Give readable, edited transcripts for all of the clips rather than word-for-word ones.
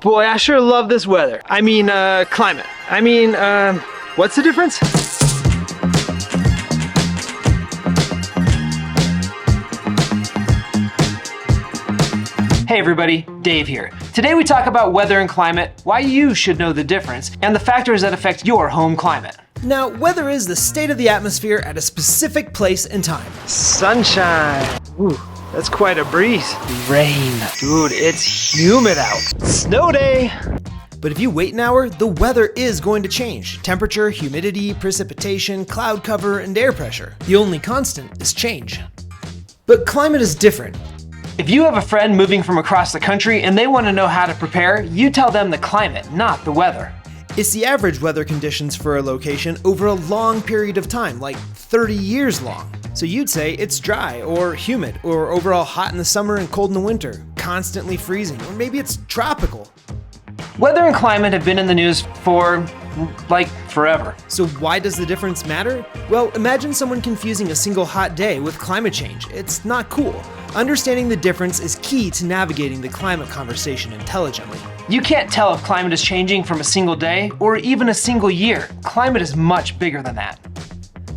Boy, I sure love this weather. I mean, climate. What's the difference? Hey everybody, Dave here. Today we talk about weather and climate, why you should know the difference, and the factors that affect your home climate. Now, weather is the state of the atmosphere at a specific place and time. Sunshine. Ooh, that's quite a breeze. Rain. Dude, it's humid out. Snow day. But if you wait an hour, the weather is going to change. Temperature, humidity, precipitation, cloud cover, and air pressure. The only constant is change. But climate is different. If you have a friend moving from across the country and they want to know how to prepare, you tell them the climate, not the weather. It's the average weather conditions for a location over a long period of time, like 30 years long. So you'd say it's dry or humid or overall hot in the summer and cold in the winter, constantly freezing, or maybe it's tropical. Weather and climate have been in the news for, forever. So why does the difference matter? Well, imagine someone confusing a single hot day with climate change. It's not cool. Understanding the difference is key to navigating the climate conversation intelligently. You can't tell if climate is changing from a single day or even a single year. Climate is much bigger than that.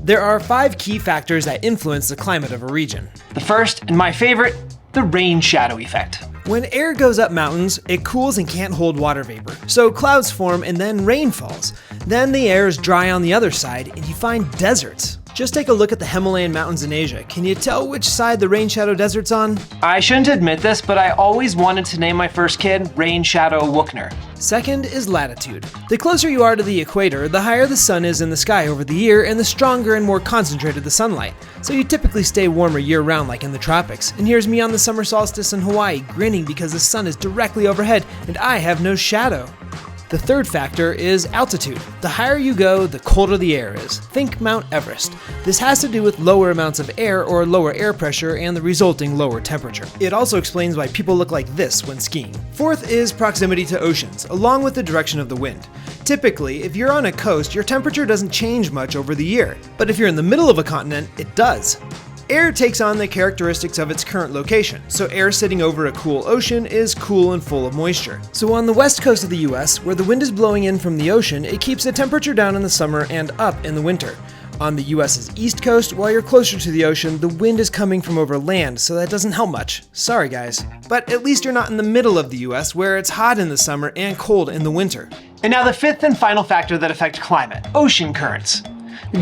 There are 5 key factors that influence the climate of a region. The first, and my favorite, the rain shadow effect. When air goes up mountains, it cools and can't hold water vapor, so clouds form and then rain falls. Then the air is dry on the other side and you find deserts. Just take a look at the Himalayan mountains in Asia. Can you tell which side the rain shadow desert's on? I shouldn't admit this, but I always wanted to name my first kid Rain Shadow Wookner. Second is latitude. The closer you are to the equator, the higher the sun is in the sky over the year and the stronger and more concentrated the sunlight. So you typically stay warmer year-round like in the tropics. And here's me on the summer solstice in Hawaii, grinning because the sun is directly overhead and I have no shadow. The third factor is altitude. The higher you go, the colder the air is. Think Mount Everest. This has to do with lower amounts of air or lower air pressure and the resulting lower temperature. It also explains why people look like this when skiing. Fourth is proximity to oceans, along with the direction of the wind. Typically, if you're on a coast, your temperature doesn't change much over the year. But if you're in the middle of a continent, it does. Air takes on the characteristics of its current location, so air sitting over a cool ocean is cool and full of moisture. So on the west coast of the US, where the wind is blowing in from the ocean, it keeps the temperature down in the summer and up in the winter. On the US's east coast, while you're closer to the ocean, the wind is coming from over land, so that doesn't help much. Sorry guys. But at least you're not in the middle of the US, where it's hot in the summer and cold in the winter. And now the fifth and final factor that affects climate, ocean currents.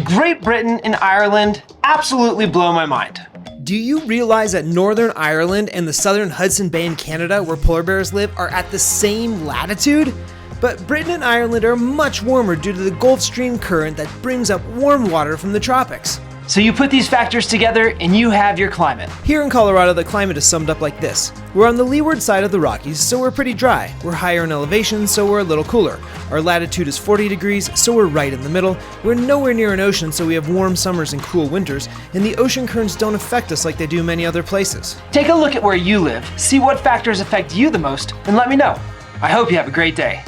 Great Britain and Ireland absolutely blow my mind. Do you realize that Northern Ireland and the southern Hudson Bay in Canada, where polar bears live, are at the same latitude? But Britain and Ireland are much warmer due to the Gulf Stream current that brings up warm water from the tropics. So you put these factors together and you have your climate. Here in Colorado, the climate is summed up like this. We're on the leeward side of the Rockies, so we're pretty dry. We're higher in elevation, so we're a little cooler. Our latitude is 40 degrees, so we're right in the middle. We're nowhere near an ocean, so we have warm summers and cool winters, and the ocean currents don't affect us like they do many other places. Take a look at where you live, see what factors affect you the most, and let me know. I hope you have a great day.